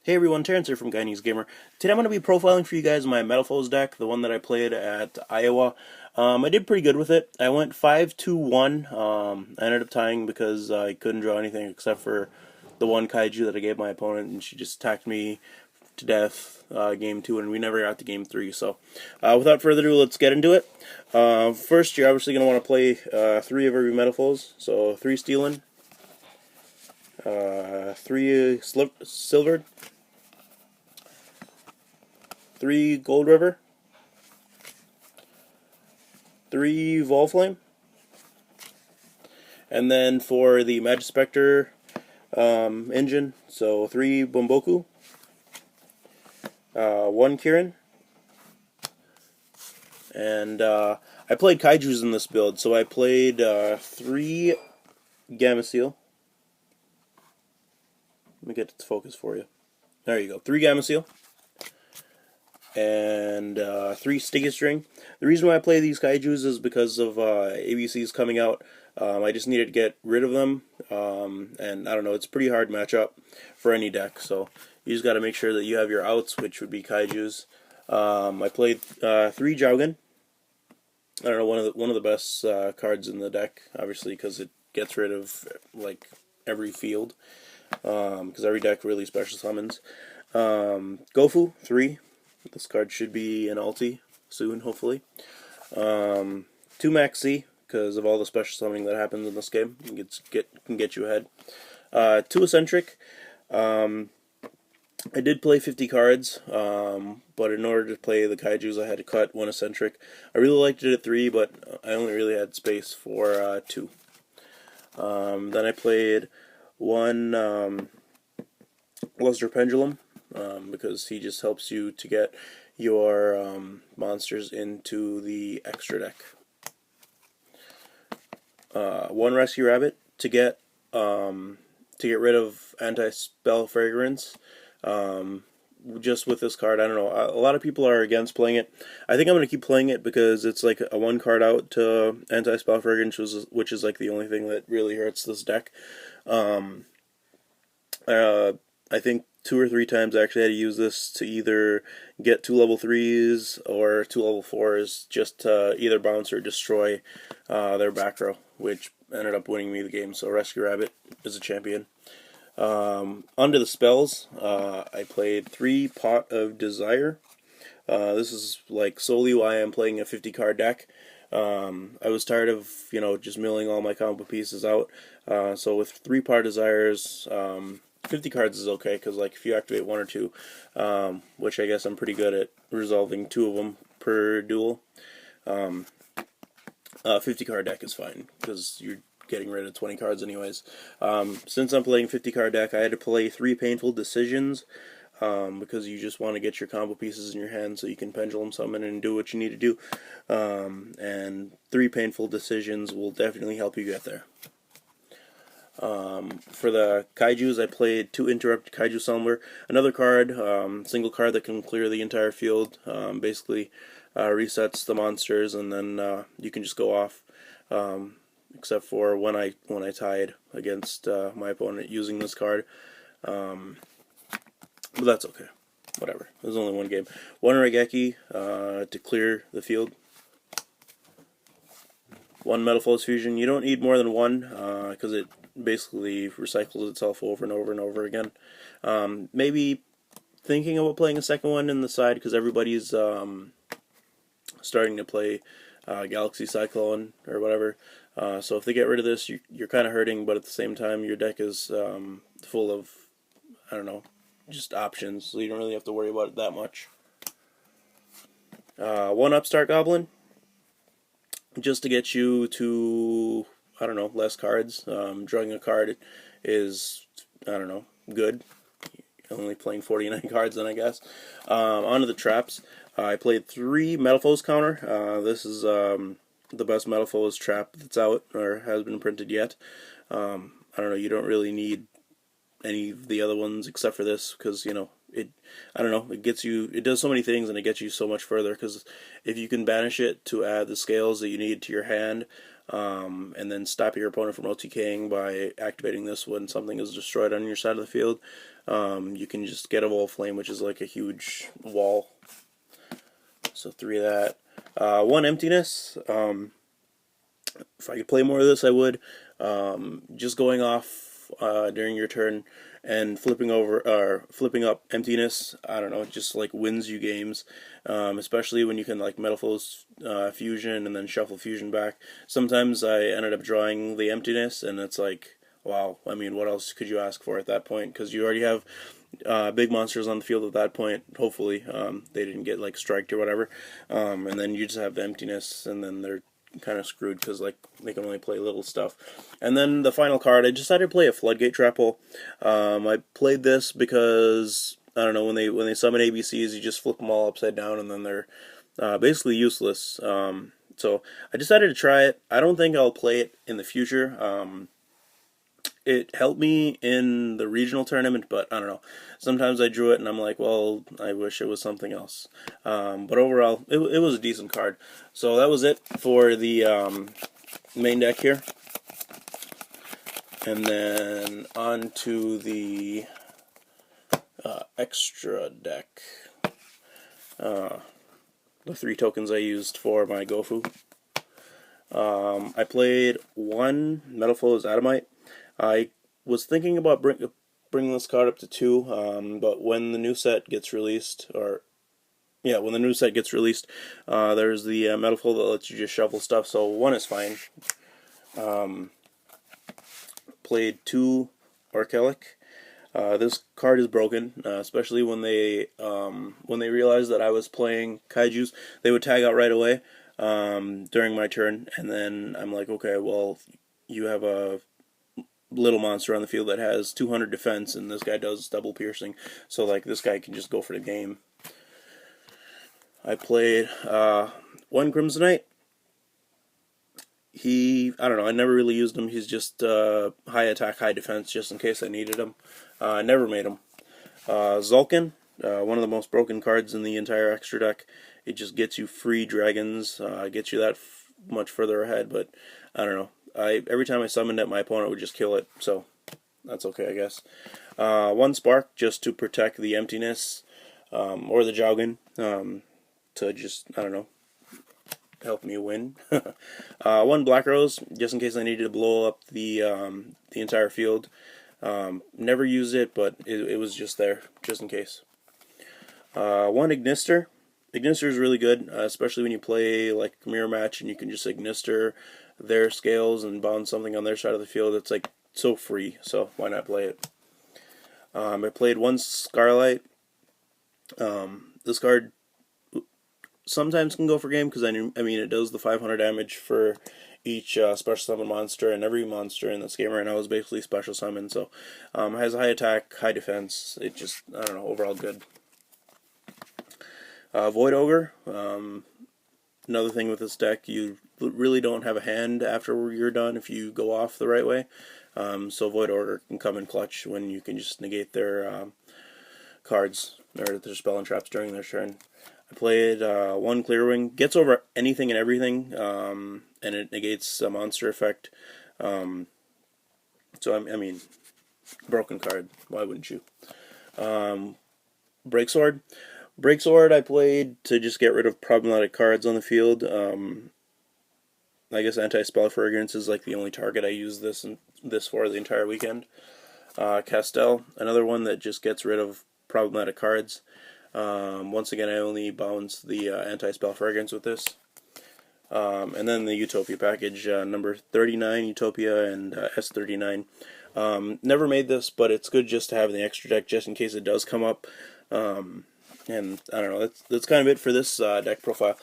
Hey everyone, Terrence here from Guyanese Gamer. Today I'm going to be profiling for you guys my Metalfoes deck, the one that I played at Iowa. I did pretty good with it. I went 5-2-1. I ended up tying because I couldn't draw anything except for the one Kaiju that I gave my opponent, and she just attacked me to death game 2, and we never got to game 3. So without further ado, let's get into it. First, you're obviously going to want to play 3 of every Metalfoes, so 3 Stealing, 3 Silvered, 3 Gold River, 3 Volflame, and then for the Majespecter engine, so 3 Bomboku, 1 Kirin, and I played Kaijus in this build, so I played 3 Gamma Seal. Let me get it to focus for you. There you go, 3 Gamma Seal. And 3 Sticky String. The reason why I play these Kaijus is because of ABCs coming out. I just needed to get rid of them, and I don't know, it's a pretty hard matchup for any deck, so you just got to make sure that you have your outs, which would be Kaijus. I played 3 Jaugen. I don't know, one of the best cards in the deck, obviously, because it gets rid of like every field, because every deck really special summons. Gofu 3. This card should be an ulti soon, hopefully. 2 Max C, because of all the special summoning that happens in this game. Can get you ahead. 2 Eccentric. I did play 50 cards, but in order to play the Kaijus, I had to cut 1 Eccentric. I really liked it at 3, but I only really had space for 2. Then I played 1 Luster Pendulum, because he just helps you to get your monsters into the extra deck. 1 Rescue Rabbit to get rid of anti-spell fragrance. Just with this card, I don't know. A lot of people are against playing it. I think I'm going to keep playing it because it's like a 1 card out to anti-spell fragrance, which is like the only thing that really hurts this deck. I think 2 or 3 times I actually had to use this to either get 2 level 3s or 2 level 4s just to either bounce or destroy their back row, which ended up winning me the game. So Rescue Rabbit is a champion. Onto the spells, I played 3 Pot of Desire. This is like solely why I'm playing a 50 card deck. I was tired of just milling all my combo pieces out. So with 3 Pot Desires, 50 cards is okay, because like if you activate 1 or 2, which I guess I'm pretty good at resolving 2 of them per duel, 50 card deck is fine, because you're getting rid of 20 cards anyways. Since I'm playing 50 card deck, I had to play 3 Painful Decisions, because you just want to get your combo pieces in your hand so you can pendulum summon and do what you need to do. And 3 Painful Decisions will definitely help you get there. For the Kaijus, I played 2 Interrupt Kaiju Summoner, another card, single card that can clear the entire field, basically resets the monsters, and then you can just go off, except for when I tied against my opponent using this card, but that's okay, whatever, there's only 1 game. 1 Raigeki to clear the field. 1 Metalfoes Fusion. You don't need more than 1, because it basically recycles itself over and over and over again. Maybe thinking about playing a second one in the side, because everybody's starting to play Galaxy Cyclone or whatever. So if they get rid of this, you're kind of hurting, but at the same time your deck is full of, I don't know, just options, so you don't really have to worry about it that much. 1 Upstart Goblin, just to get you to, I don't know, less cards. Drawing a card is, I don't know, good. Only playing 49 cards then, I guess. Onto the traps. I played 3 Metalfoes counter. This is the best Metalfoes trap that's out or has been printed yet. I don't know, you don't really need any of the other ones except for this, because, you know, I don't know, it does so many things and it gets you so much further, because if you can banish it to add the scales that you need to your hand, and then stop your opponent from OTKing by activating this when something is destroyed on your side of the field, you can just get a wall flame, which is like a huge wall. So 3 of that. 1 emptiness. If I could play more of this, I would. Just going off during your turn and flipping up emptiness, I don't know, it just like wins you games, especially when you can like Metalfoes fusion and then shuffle fusion back. Sometimes I ended up drawing the emptiness, and it's like, wow, I mean, what else could you ask for at that point? Because you already have big monsters on the field at that point, hopefully. They didn't get like striked or whatever, and then you just have the emptiness, and then they're kind of screwed because like they can only play little stuff. And then the final card, I decided to play a Floodgate Trap Hole. I played this because, I don't know, when they summon ABCs, you just flip them all upside down and then they're basically useless. So I decided to try it. I don't think I'll play it in the future. It helped me in the regional tournament, but I don't know. Sometimes I drew it and I'm like, well, I wish it was something else. But overall, it was a decent card. So that was it for the main deck here. And then on to the extra deck. The 3 tokens I used for my Gofu. I played 1 Metalfoes Atomite. I was thinking about bringing this card up to 2, but when the new set gets released, there's the Metalfoes that lets you just shuffle stuff, so 1 is fine. Played 2 Orkelic. This card is broken, especially when they realized that I was playing Kaijus. They would tag out right away during my turn, and then I'm like, okay, well, you have a little monster on the field that has 200 defense, and this guy does double piercing, so like this guy can just go for the game. I played 1 Crimsonite. I don't know, I never really used him. He's just high attack, high defense, just in case I needed him. I never made him. Zulkin, one of the most broken cards in the entire extra deck. It just gets you free dragons, gets you that much further ahead, but I don't know. Every time I summoned it, my opponent would just kill it, so that's okay, I guess. 1 Spark, just to protect the emptiness, or the Jowgen, to just, I don't know, help me win. 1 Black Rose, just in case I needed to blow up the entire field. Never used it, but it was just there, just in case. 1 Ignister. Ignister is really good, especially when you play like a mirror match and you can just Ignister their scales and bounce something on their side of the field. It's like so free, so why not play it? I played 1 Scarlight. This card sometimes can go for game because I mean it does the 500 damage for each special summon monster, and every monster in this game right now is basically special summon, so it has a high attack, high defense. It just, I don't know, overall good. Void Ogre. Another thing with this deck, you really don't have a hand after you're done if you go off the right way. So Void Ogre can come in clutch when you can just negate their cards or their spell and traps during their turn. I played 1 Clearwing. Gets over anything and everything, and it negates a monster effect. So I mean, broken card. Why wouldn't you? Breaksword. Breaksword I played to just get rid of problematic cards on the field. I guess Anti-Spell Fragrance is like the only target I use this for the entire weekend. Castell, another one that just gets rid of problematic cards. Once again, I only bounce the Anti-Spell Fragrance with this. And then the Utopia package, number 39 Utopia and S39. Never made this, but it's good just to have in the extra deck just in case it does come up. And I don't know, that's kind of it for this deck profile.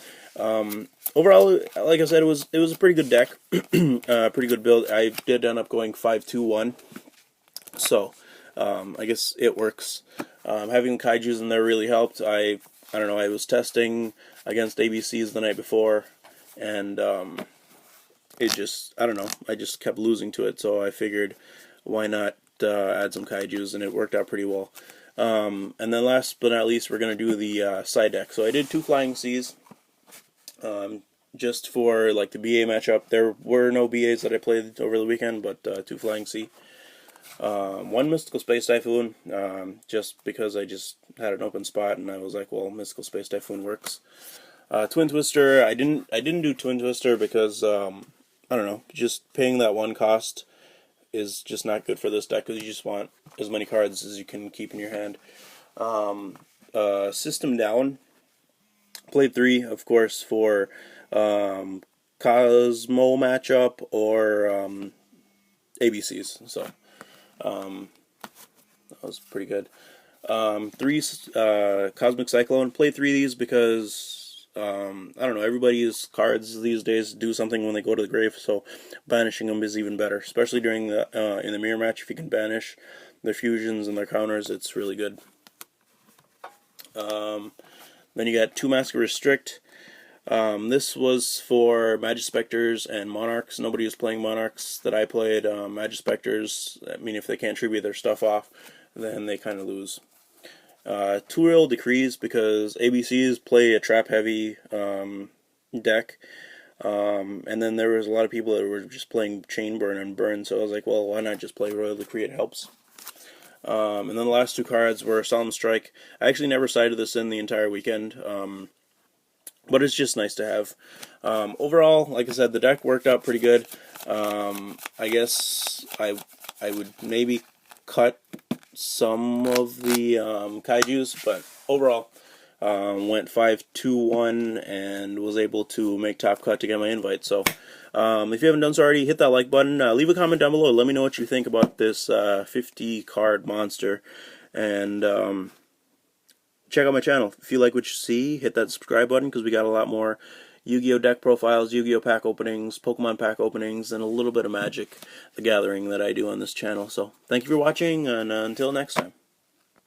Overall, like I said, it was a pretty good deck, pretty good build. I did end up going 5-2-1, so I guess it works. Having Kaijus in there really helped. I don't know, I was testing against ABCs the night before, and it just, I don't know, I just kept losing to it, so I figured why not add some Kaijus, and it worked out pretty well. And then last but not least, we're going to do the side deck. So I did 2 Flying Cs, just for like the BA matchup. There were no BAs that I played over the weekend, but 2 Flying C. 1 Mystical Space Typhoon, just because I just had an open spot, and I was like, well, Mystical Space Typhoon works. Twin Twister, I didn't do Twin Twister because I don't know, just paying that 1 cost is just not good for this deck, because you just want as many cards as you can keep in your hand. System Down, played 3, of course, for Cosmo matchup or ABCs, so that was pretty good. 3 Cosmic Cyclone, played 3 of these because I don't know, everybody's cards these days do something when they go to the grave, so banishing them is even better, especially during the in the mirror match. If you can banish their fusions and their counters, it's really good. Then you got 2 Mask Restrict. This was for Majespecters and Monarchs. Nobody was playing Monarchs that I played. Majespecters, I mean, if they can't tribute their stuff off, then they kind of lose. 2 Real Decrees, because ABCs play a trap-heavy deck. And then there was a lot of people that were just playing Chain Burn and Burn, so I was like, well, why not just play Royal Decree? It helps. And then the last 2 cards were Solemn Strike. I actually never sided this in the entire weekend, but it's just nice to have. Overall, like I said, the deck worked out pretty good. I guess I would maybe cut some of the Kaijus, but overall went 5-2-1 and was able to make top cut to get my invite. So if you haven't done so already, hit that like button, leave a comment down below, let me know what you think about this 50 card monster, and check out my channel. If you like what you see, hit that subscribe button, because we got a lot more Yu-Gi-Oh! Deck profiles, Yu-Gi-Oh! Pack openings, Pokemon pack openings, and a little bit of Magic the Gathering that I do on this channel. So thank you for watching, and until next time.